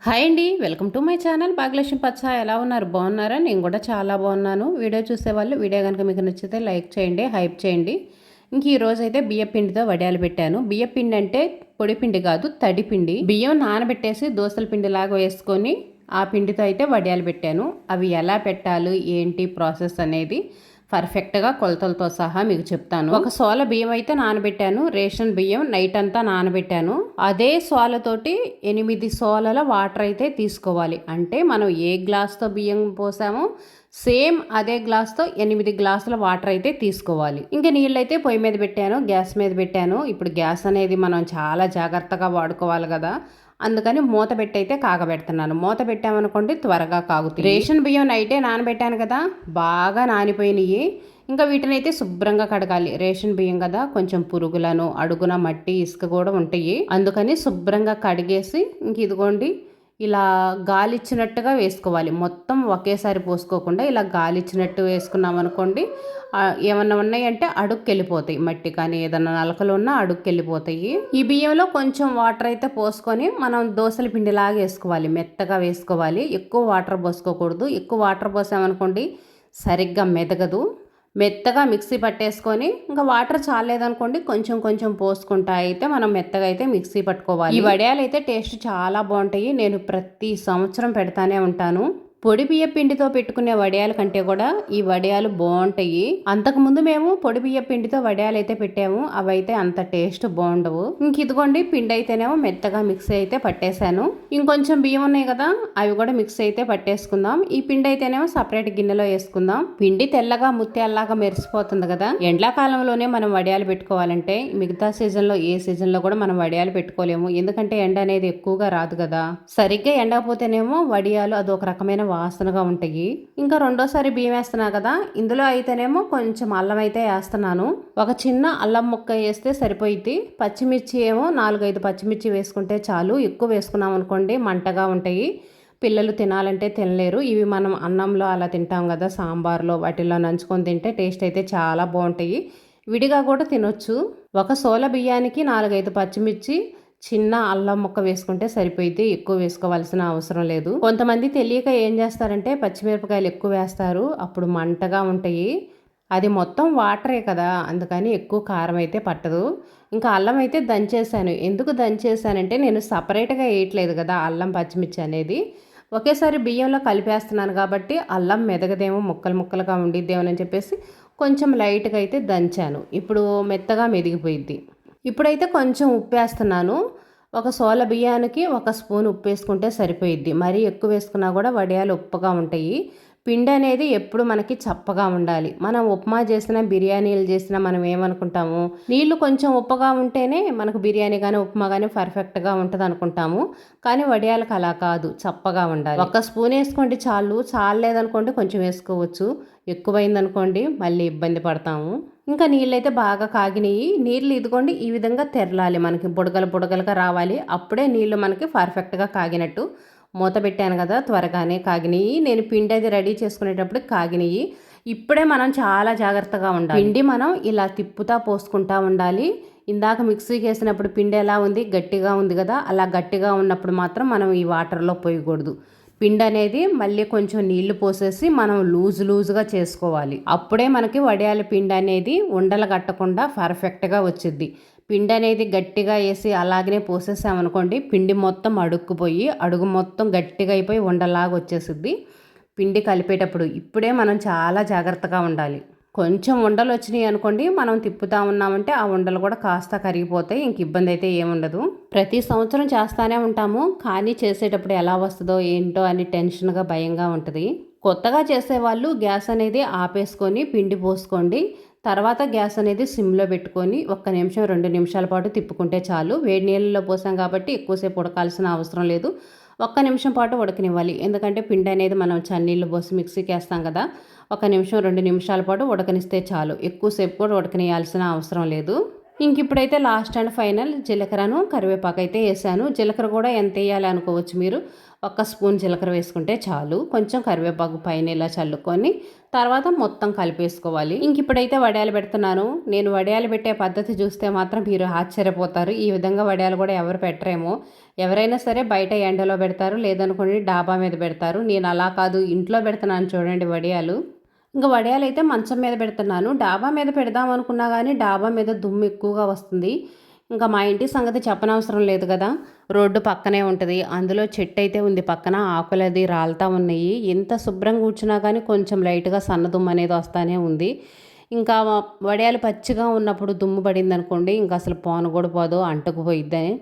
Hi అండి, welcome to my channel Bhagyalakshmi పచ్చ. ఎలా ఉన్నారు? బాగున్నారా? నేను కూడా చాలా బాగున్నాను. వీడియో చూసేవాళ్ళు వీడియో కనుక మీకు నచ్చితే లైక్ చేయండి, హైప్ చేయండి. ఇంక ఈరోజు అయితే బియ్యం పిండితో వడియాలు పెట్టాను. బియ్యం పిండి అంటే పొడి పిండి కాదు, తడి పిండి. బియ్యం నానబెట్టేసి దోసల పిండి లాగా వేసుకొని ఆ పిండితో అయితే వడియాలు పెట్టాను. అవి ఎలా పెట్టాలి, ఏంటి ప్రాసెస్ అనేది పర్ఫెక్ట్గా కొలతలతో సహా మీకు చెప్తాను. ఒక సోల బియ్యం అయితే నానబెట్టాను, రేషన్ బియ్యం నైట్ అంతా నానబెట్టాను. అదే సోలతోటి 8 సోలల వాటర్ అయితే తీసుకోవాలి. అంటే మనం ఏ గ్లాస్తో బియ్యం పోసామో సేమ్ అదే గ్లాస్తో 8 గ్లాసుల వాటర్ అయితే తీసుకోవాలి. ఇంకా నీళ్ళు అయితే పొయ్యి మీద పెట్టాను, గ్యాస్ మీద పెట్టాను. ఇప్పుడు గ్యాస్ అనేది మనం చాలా జాగ్రత్తగా వాడుకోవాలి కదా, అందుకని మూత పెట్టి అయితే కాగబెడుతున్నాను. మూత పెట్టామనుకోండి త్వరగా కాగుతాయి. రేషన్ బియ్యం నైటే నానబెట్టాను కదా, బాగా నానిపోయినాయి. ఇంకా వీటిని అయితే శుభ్రంగా కడగాలి. రేషన్ బియ్యం కదా, కొంచెం పురుగులను, అడుగున మట్టి, ఇసుక కూడా ఉంటాయి. అందుకని శుభ్రంగా కడిగేసి ఇంక ఇదిగోండి ఇలా గాలిచ్చినట్టుగా వేసుకోవాలి. మొత్తం ఒకేసారి పోసుకోకుండా ఇలా గాలిచ్చినట్టు వేసుకున్నాం అనుకోండి, ఏమన్నా ఉన్నాయంటే అడుక్కి వెళ్ళిపోతాయి. మట్టి కానీ ఏదన్నా నలకలు ఉన్నా అడుక్కి వెళ్ళిపోతాయి. ఈ బియ్యంలో కొంచెం వాటర్ అయితే పోసుకొని మనం దోసల పిండిలాగా వేసుకోవాలి, మెత్తగా వేసుకోవాలి. ఎక్కువ వాటర్ పోసుకోకూడదు. ఎక్కువ వాటర్ పోసామనుకోండి సరిగ్గా మెదగదు. మెత్తగా మిక్సీ పట్టేసుకొని ఇంకా వాటర్ చాలేదనుకోండి కొంచెం కొంచెం పోసుకుంటా అయితే మనం మెత్తగా అయితే మిక్సీ పట్టుకోవాలి. ఈ వడియాలు అయితే టేస్ట్ చాలా బాగుంటాయి. నేను ప్రతి సంవత్సరం పెడతానే ఉంటాను. పొడి బియ్య పిండితో పెట్టుకునే వడియాల కంటే కూడా ఈ వడియాలు బాగుంటాయి. అంతకుముందు మేము పొడి బియ్య పిండితో వడియాలు అయితే పెట్టాము, అవి అయితే అంత టేస్ట్ బాగుండవు. ఇంక ఇదిగోండి పిండి అయితేనేమో మెత్తగా మిక్సీ అయితే పట్టేశాను. ఇంకొంచెం బియ్యం ఉన్నాయి కదా, అవి కూడా మిక్సీ అయితే పట్టేసుకుందాం. ఈ పిండి అయితేనేమో సపరేట్ గిన్నెలో వేసుకుందాం. పిండి తెల్లగా ముత్యాల్లాగా మెరిసిపోతుంది కదా. ఎండాకాలంలోనే మనం వడియాలు పెట్టుకోవాలంటే మిగతా సీజన్లో ఏ సీజన్లో కూడా మనం వడియాలు పెట్టుకోలేము, ఎందుకంటే ఎండ అనేది ఎక్కువగా రాదు కదా. సరిగ్గా ఎండకపోతేనేమో వడియాలు అదొక రకమైన వాసనగా ఉంటాయి. ఇంకా రెండోసారి బియ్యం వేస్తున్నా కదా, ఇందులో అయితేనేమో కొంచెం అల్లం అయితే వేస్తున్నాను. ఒక చిన్న అల్లం ముక్క వేస్తే సరిపోయింది. పచ్చిమిర్చి ఏమో 4-5 పచ్చిమిర్చి వేసుకుంటే చాలు. ఎక్కువ వేసుకున్నాం అనుకోండి మంటగా ఉంటాయి, పిల్లలు తినాలంటే తినలేరు. ఇవి మనం అన్నంలో అలా తింటాం కదా, సాంబార్లో వాటిల్లో నంచుకొని తింటే టేస్ట్ అయితే చాలా బాగుంటాయి. విడిగా కూడా తినొచ్చు. ఒక సోల బియ్యానికి 4-5 పచ్చిమిర్చి, చిన్న అల్లం ముక్క వేసుకుంటే సరిపోయింది. ఎక్కువ వేసుకోవాల్సిన అవసరం లేదు. కొంతమంది తెలియక ఏం చేస్తారంటే పచ్చిమిరపకాయలు ఎక్కువ వేస్తారు, అప్పుడు మంటగా ఉంటాయి. అది మొత్తం వాటరే కదా, అందుకని ఎక్కువ కారం అయితే పట్టదు. ఇంకా అల్లం అయితే దంచేసాను. ఎందుకు దంచేసానంటే నేను సపరేట్గా వేయట్లేదు కదా అల్లం పచ్చిమిర్చి అనేది, ఒకేసారి బియ్యంలో కలిపేస్తున్నాను కాబట్టి అల్లం మెదగదేమో, ముక్కలు ముక్కలుగా ఉండిద్దేమోనని చెప్పేసి కొంచెం లైట్గా అయితే దంచాను. ఇప్పుడు మెత్తగా మెదిగిపోయిద్ది. ఇప్పుడైతే కొంచెం ఉప్పు వేస్తున్నాను. ఒక సోల బియ్యానికి 1 స్పూన్ ఉప్పు వేసుకుంటే సరిపోయిద్ది. మరీ ఎక్కువ వేసుకున్నా కూడా వడియాలు ఉప్పుగా ఉంటాయి. పిండి అనేది ఎప్పుడు మనకి చప్పగా ఉండాలి. మనం ఉప్మా చేసినా, బిర్యానీలు చేసినా మనం ఏమనుకుంటాము, నీళ్లు కొంచెం ఉప్పగా ఉంటేనే మనకు బిర్యానీ కానీ ఉప్మా కానీ పర్ఫెక్ట్గా ఉంటుంది అనుకుంటాము. కానీ వడియాలకు అలా కాదు, చప్పగా ఉండాలి. 1 స్పూన్ వేసుకోండి చాలు. చాలేదనుకోండి కొంచెం వేసుకోవచ్చు. ఎక్కువైందనుకోండి మళ్ళీ ఇబ్బంది పడతాము. ఇంకా నీళ్ళైతే బాగా కాగినాయి. నీళ్ళు ఇదిగోండి ఈ విధంగా తెరలాలి, మనకి బుడగలు బుడగలుగా రావాలి. అప్పుడే నీళ్ళు మనకి పర్ఫెక్ట్గా కాగినట్టు. మూత పెట్టాను కదా, త్వరగానే కాగినాయి. నేను పిండి అది రెడీ చేసుకునేటప్పుడు కాగినాయి. ఇప్పుడే మనం చాలా జాగ్రత్తగా ఉండాలి. పిండి మనం ఇలా తిప్పుతా పోసుకుంటా ఉండాలి. ఇందాక మిక్సీకి వేసినప్పుడు పిండి ఎలా ఉంది, గట్టిగా ఉంది కదా, అలా గట్టిగా ఉన్నప్పుడు మాత్రం మనం ఈ వాటర్లో పోయకూడదు. పిండి అనేది మళ్ళీ కొంచెం నీళ్లు పోసేసి మనం లూజుగా చేసుకోవాలి. అప్పుడే మనకి వడియాల పిండి అనేది ఉండలు కట్టకుండా పర్ఫెక్ట్గా వచ్చిద్ది. పిండి అనేది గట్టిగా వేసి అలాగనే పోసేసామనుకోండి, పిండి మొత్తం అడుక్కుపోయి అడుగు మొత్తం గట్టిగా అయిపోయి ఉండలాగా వచ్చేసిద్ది పిండి కలిపేటప్పుడు. ఇప్పుడే మనం చాలా జాగ్రత్తగా ఉండాలి. కొంచెం ఉండలు వచ్చినాయి అనుకోండి, మనం తిప్పుతా ఉన్నామంటే ఆ ఉండలు కూడా కాస్త కరిగిపోతాయి. ఇంక ఇబ్బంది అయితే ఏముండదు. ప్రతి సంవత్సరం చేస్తానే ఉంటాము, కానీ చేసేటప్పుడు ఎలా వస్తుందో ఏంటో అని టెన్షన్గా భయంగా ఉంటుంది. కొత్తగా చేసేవాళ్ళు గ్యాస్ అనేది ఆపేసుకొని పిండి పోసుకోండి. తర్వాత గ్యాస్ అనేది సిమ్లో పెట్టుకొని 1 నిమిషం 2 నిమిషాల పాటు తిప్పుకుంటే చాలు. వేడి నీళ్ళలో పోసాం కాబట్టి ఎక్కువసేపు ఉడకాల్సిన అవసరం లేదు. 1 నిమిషం పాటు ఉడకనివ్వాలి. ఎందుకంటే పిండి అనేది మనం చన్నీళ్ళు పోసి మిక్సీకి వేస్తాం కదా, 1 నిమిషం 2 నిమిషాల పాటు ఉడకనిస్తే చాలు. ఎక్కువసేపు కూడా ఉడకనియాల్సిన అవసరం లేదు. ఇప్పుడైతే లాస్ట్ అండ్ ఫైనల్ జీలకర్రను కరివేపాకు అయితే వేసాను. జీలకర్ర కూడా ఎంత వేయాలి అనుకోవచ్చు మీరు. ఒక్క స్పూన్ జీలకర్ర వేసుకుంటే చాలు. కొంచెం కరివేపాకు పైన ఇలా చల్లుకొని తర్వాత మొత్తం కలిపేసుకోవాలి. ఇప్పుడైతే వడియాలు పెడుతున్నాను. నేను వడియాలు పెట్టే పద్ధతి చూస్తే మాత్రం మీరు ఆశ్చర్యపోతారు. ఈ విధంగా వడియాలు కూడా ఎవరు పెట్టరేమో. ఎవరైనా సరే బయట ఎండలో పెడతారు, లేదనుకోండి డాబా మీద పెడతారు. నేను అలా కాదు, ఇంట్లో పెడుతున్నాను చూడండి వడియాలు. వడియాలు అయితే మంచం మీద పెడుతున్నాను. డాబా మీద పెడదాం అనుకున్నా కానీ డాబా మీద దుమ్ము ఎక్కువగా వస్తుంది. మా ఇంటి సంగతి చెప్పనవసరం లేదు కదా. రోడ్డు పక్కనే ఉంటుంది. అందులో చెట్టు అయితే ఉంది పక్కన, ఆకులది రాలుతూ ఉన్నాయి. ఎంత శుభ్రంగా కూర్చున్నా కానీ కొంచెం లైట్గా సన్నదుమ్ము అనేది వస్తూనే ఉంది. వడియాలు పచ్చిగా ఉన్నప్పుడు దుమ్ము పడింది అనుకోండి, అసలు పోను కూడా పోదు, అంటుకుపోయిద్దని.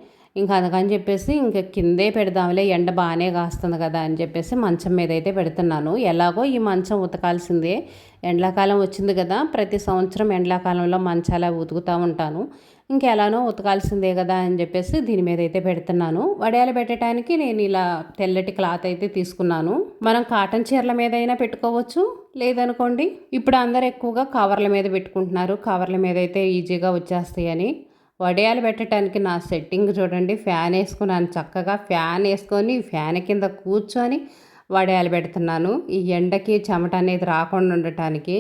అందుకని చెప్పేసి కిందే పెడదాంలే, ఎండ బాగానే కాస్తుంది కదా అని చెప్పేసి మంచం మీద అయితే పెడుతున్నాను. ఎలాగో ఈ మంచం ఉతకాల్సిందే. ఎండాకాలం వచ్చింది కదా, ప్రతి సంవత్సరం ఎండాకాలంలో మంచాలా ఉతుకుతూ ఉంటాను. ఎలానో ఉతకాల్సిందే కదా అని చెప్పేసి దీని మీద అయితే పెడుతున్నాను. వడియాలు పెట్టడానికి నేను ఇలా తెల్లటి క్లాత్ అయితే తీసుకున్నాను. మనం కాటన్ చీరల మీద అయినా పెట్టుకోవచ్చు, లేదనుకోండి ఇప్పుడు అందరు ఎక్కువగా కవర్ల మీద పెట్టుకుంటున్నారు. కవర్ల మీద అయితే ఈజీగా వచ్చేస్తాయి అని. వడియాలు పెట్టడానికి నా సెట్టింగ్ చూడండి. ఫ్యాన్ వేసుకున్నాను, చక్కగా ఫ్యాన్ వేసుకొని ఫ్యాన్ కింద కూర్చొని వడియాలు పెడుతున్నాను. ఈ ఎండకి చెమట అనేది రాకుండా ఉండటానికి.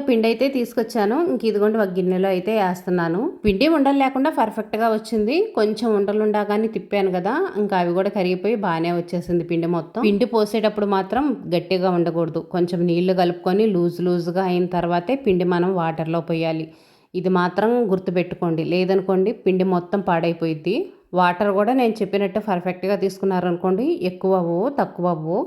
పిండి అయితే తీసుకొచ్చాను. ఇదిగోండి ఒక గిన్నెలో అయితే వేస్తున్నాను. పిండి ఉండలు లేకుండా పర్ఫెక్ట్గా వచ్చింది. కొంచెం ఉండలుండగానే తిప్పాను కదా, అవి కూడా కరిగిపోయి బాగానే వచ్చేసింది పిండి మొత్తం. పిండి పోసేటప్పుడు మాత్రం గట్టిగా ఉండకూడదు. కొంచెం నీళ్లు కలుపుకొని లూజ్గా అయిన తర్వాతే పిండి మనం వాటర్లో పోయాలి. ఇది మాత్రం గుర్తుపెట్టుకోండి, లేదనుకోండి పిండి మొత్తం పాడైపోయిద్ది. వాటర్ కూడా నేను చెప్పినట్టు పర్ఫెక్ట్గా తీసుకున్నారనుకోండి, ఎక్కువ అవ్వవు తక్కువ అవ్వవు.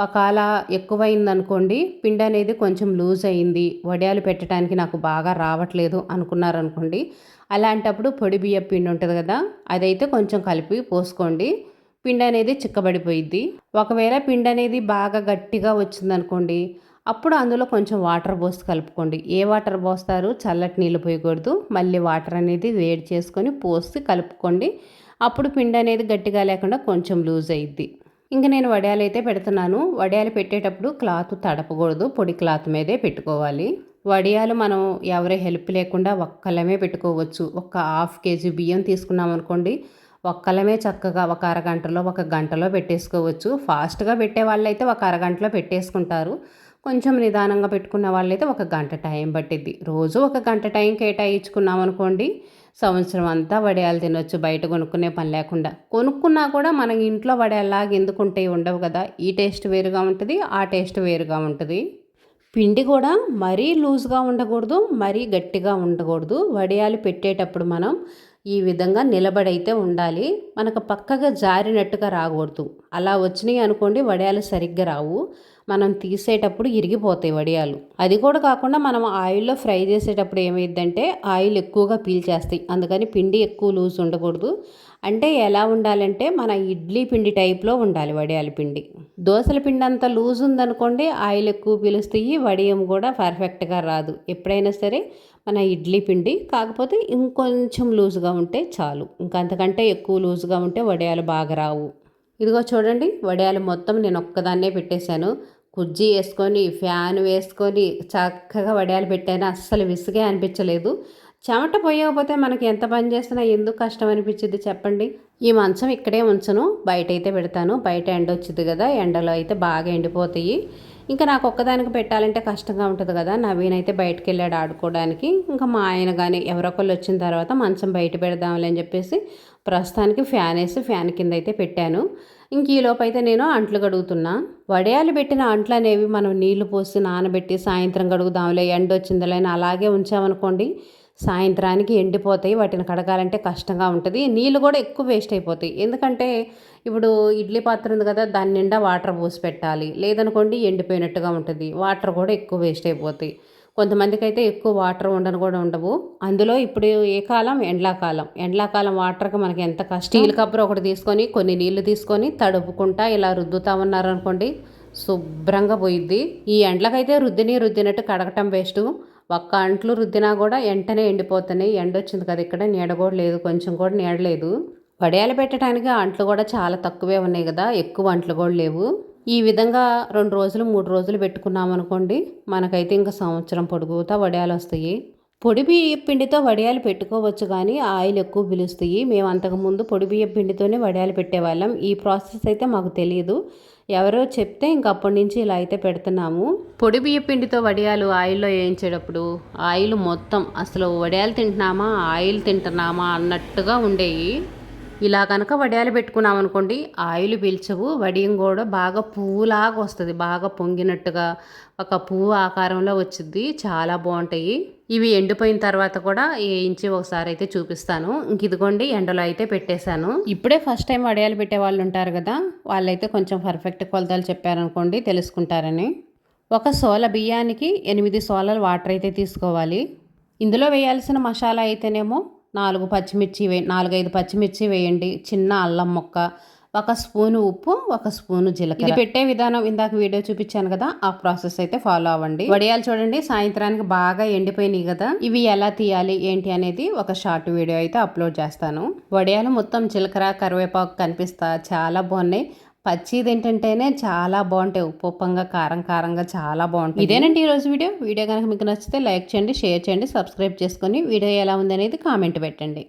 ఒకవేళ ఎక్కువైందనుకోండి, పిండి అనేది కొంచెం లూజ్ అయింది, వడియాలు పెట్టడానికి నాకు బాగా రావట్లేదు అనుకున్నారనుకోండి, అలాంటప్పుడు పొడి బియ్యం పిండి ఉంటుంది కదా, అదైతే కొంచెం కలిపి పోసుకోండి. పిండి అనేది చిక్కబడిపోయిద్ది. ఒకవేళ పిండి అనేది బాగా గట్టిగా వచ్చిందనుకోండి, అప్పుడు అందులో కొంచెం వాటర్ పోసి కలుపుకోండి. ఏ వాటర్ పోస్తారు, చల్లటి నీళ్ళు పోయకూడదు. మళ్ళీ వాటర్ అనేది వేడి చేసుకొని పోసి కలుపుకోండి. అప్పుడు పిండి అనేది గట్టిగా లేకుండా కొంచెం లూజ్ అయ్యిద్ది. నేను వడియాలు అయితే పెడుతున్నాను. వడియాలు పెట్టేటప్పుడు క్లాత్ తడపకూడదు, పొడి క్లాత్ మీదే పెట్టుకోవాలి. వడియాలు మనం ఎవరి హెల్ప్ లేకుండా ఒక్కలమే పెట్టుకోవచ్చు. ఒక 1/2 కేజీ బియ్యం తీసుకున్నాం అనుకోండి, ఒక్కలమే చక్కగా ఒక అరగంటలో ఒక గంటలో పెట్టేసుకోవచ్చు. ఫాస్ట్గా పెట్టే వాళ్ళైతే ఒక అరగంటలో పెట్టేసుకుంటారు. కొంచెం నిదానంగా పెట్టుకున్న వాళ్ళైతే ఒక గంట టైం పట్టిద్ది. రోజు ఒక గంట టైం కేటాయించుకున్నాం అనుకోండి, సంవత్సరం అంతా వడియాలు తినొచ్చు, బయట కొనుక్కునే పని లేకుండా. కొనుక్కున్నా కూడా మన ఇంట్లో వడియాల్లాగా ఎందుకుంటే ఉండవు కదా. ఈ టేస్ట్ వేరుగా ఉంటుంది, ఆ టేస్ట్ వేరుగా ఉంటుంది. పిండి కూడా మరీ లూజ్గా ఉండకూడదు, మరీ గట్టిగా ఉండకూడదు. వడియాలు పెట్టేటప్పుడు మనం ఈ విధంగా నిలబడైతే ఉండాలి. మనకు పక్కగా జారినట్టుగా రాకూడదు. అలా వచ్చినాయి అనుకోండి, వడియాలు సరిగ్గా రావు. మనం తీసేటప్పుడు ఇరిగిపోతాయి వడియాలు. అది కూడా కాకుండా మనం ఆయిల్లో ఫ్రై చేసేటప్పుడు ఏమైందంటే ఆయిల్ ఎక్కువగా పీల్చేస్తాయి. అందుకని పిండి ఎక్కువ లూజ్ ఉండకూడదు. అంటే ఎలా ఉండాలంటే మన ఇడ్లీ పిండి టైప్లో ఉండాలి వడియాల పిండి. దోశల పిండి అంత లూజ్ ఉందనుకోండి, ఆయిల్ ఎక్కువ పీలుస్తాయి, వడియం కూడా పర్ఫెక్ట్గా రాదు. ఎప్పుడైనా సరే మన ఇడ్లీ పిండి కాకపోతే ఇంకొంచెం లూజ్గా ఉంటే చాలు. అంతకంటే ఎక్కువ లూజ్గా ఉంటే వడియాలు బాగా రావు. ఇదిగో చూడండి, వడియాలు మొత్తం నేను ఒక్కదాన్నే పెట్టేశాను. కుజ్జి వేసుకొని ఫ్యాన్ వేసుకొని చక్కగా వడియాలు పెట్టాను. అస్సలు విసుగే అనిపించలేదు. చెమట పోయకపోతే మనకి ఎంత పని చేసినా ఎందుకు కష్టం అనిపించింది చెప్పండి. ఈ మంచం ఇక్కడే ఉంచను, బయట అయితే పెడతాను. బయట ఎండ వచ్చింది కదా, ఎండలో అయితే బాగా ఎండిపోతాయి. నాకు ఒక్కదానికి పెట్టాలంటే కష్టంగా ఉంటుంది కదా. నవీన్ అయితే బయటకు వెళ్ళాడు ఆడుకోవడానికి. మా ఆయన కానీ ఎవరొకళ్ళు వచ్చిన తర్వాత మంచం బయట పెడదాంలే అని చెప్పేసి ప్రస్తుతానికి ఫ్యాన్ వేసి ఫ్యాన్ కింద అయితే పెట్టాను. ఈలోపు అయితే నేను అంట్లు కడుగుతున్నా. వడియాలు పెట్టిన అంట్లు అనేవి మనం నీళ్లు పోసి నానబెట్టి సాయంత్రం కడుగుదాంలే, ఎండ వచ్చిందిలే అలాగే ఉంచామనుకోండి, సాయంత్రానికి ఎండిపోతాయి. వాటిని కడగాలంటే కష్టంగా ఉంటుంది. నీళ్ళు కూడా ఎక్కువ వేస్ట్ అయిపోతాయి. ఎందుకంటే ఇప్పుడు ఇడ్లీ పాత్ర ఉంది కదా, దాని నిండా వాటర్ పోసి పెట్టాలి, లేదనుకోండి ఎండిపోయినట్టుగా ఉంటుంది. వాటర్ కూడా ఎక్కువ వేస్ట్ అయిపోతాయి. కొంతమందికి అయితే ఎక్కువ వాటర్ ఉండను కూడా ఉండవు. అందులో ఇప్పుడు ఏ కాలం, ఎండాకాలం వాటర్కి మనకి ఎంత కష్టం. స్టీల్ కప్పురు ఒకటి తీసుకొని కొన్ని నీళ్లు తీసుకొని తడుపుకుంటా ఇలా రుద్దుతా ఉన్నారనుకోండి, శుభ్రంగా పోయిద్ది. ఈ ఎండ్లకైతే రుద్దినట్టు కడగటం వేస్ట్. ఒక్క అంట్లు రుద్దినా కూడా వెంటనే ఎండిపోతున్నాయి. ఎండ వచ్చింది కదా, ఇక్కడ నీడ కూడా లేదు, కొంచెం కూడా నీడలేదు. వడియాలు పెట్టడానికి అంట్లు కూడా చాలా తక్కువే ఉన్నాయి కదా, ఎక్కువ అంట్లు కూడా లేవు. ఈ విధంగా 2 రోజులు 3 రోజులు పెట్టుకున్నాం అనుకోండి, మనకైతే ఇంకా సంవత్సరం పొడుగుతా వడియాలు వస్తాయి. పొడి బియ్య పిండితో వడియాలు పెట్టుకోవచ్చు కానీ ఆయిల్ ఎక్కువ పిలుస్తాయి. మేము అంతకుముందు పొడి బియ్య పిండితోనే వడియాలు పెట్టేవాళ్ళం. ఈ ప్రాసెస్ అయితే మాకు తెలియదు. ఎవరో చెప్తే ఇంక అప్పటి నుంచి ఇలా అయితే పెడుతున్నాము. పొడి బియ్య పిండితో వడియాలు ఆయిల్లో వేయించేటప్పుడు ఆయిల్ మొత్తం అసలు వడియాలు తింటున్నామా ఆయిల్ తింటున్నామా అన్నట్టుగా ఉండేవి. ఇలా కనుక వడియాలు పెట్టుకున్నాం అనుకోండి ఆయిల్ పీల్చవు, వడియం కూడా బాగా పువ్వులాగా వస్తుంది, బాగా పొంగినట్టుగా ఒక పువ్వు ఆకారంలో వచ్చింది. చాలా బాగుంటాయి. ఇవి ఎండిపోయిన తర్వాత కూడా వేయించి ఒకసారి అయితే చూపిస్తాను. ఇంక ఇదిగోండి ఎండలో అయితే పెట్టేశాను. ఇప్పుడే ఫస్ట్ టైం వడియాలు పెట్టే వాళ్ళు ఉంటారు కదా, వాళ్ళైతే కొంచెం పర్ఫెక్ట్ కొలతలు చెప్పారనుకోండి తెలుసుకుంటారని. ఒక సోల బియ్యానికి 8 సోలలు వాటర్ అయితే తీసుకోవాలి. ఇందులో వేయాల్సిన మసాలా అయితేనేమో 4-5 పచ్చిమిర్చి వేయండి, చిన్న అల్లం ముక్క, 1 స్పూను ఉప్పు, 1 స్పూను జీలకర్ర. ఇది పెట్టే విధానం ఇందాక వీడియో చూపించాను కదా, ఆ ప్రాసెస్ అయితే ఫాలో అవ్వండి. వడియాలు చూడండి సాయంత్రానికి బాగా ఎండిపోయినాయి కదా, ఇవి ఎలా తీయాలి ఏంటి అనేది ఒక షార్ట్ వీడియో అయితే అప్లోడ్ చేస్తాను. వడియాలు మొత్తం జీలకర్ర కరివేపాకు కనిపిస్తా చాలా బాగున్నాయి. పచ్చిది ఏంటంటేనే చాలా బాగుంటాయి, ఉప్పుగా కారం కారంగా చాలా బాగుంటాయి. ఇదేనండి ఈరోజు వీడియో కనుక మీకు నచ్చితే లైక్ చేయండి, షేర్ చేయండి, సబ్స్క్రైబ్ చేసుకొని వీడియో ఎలా ఉంది అనేది కామెంట్ పెట్టండి.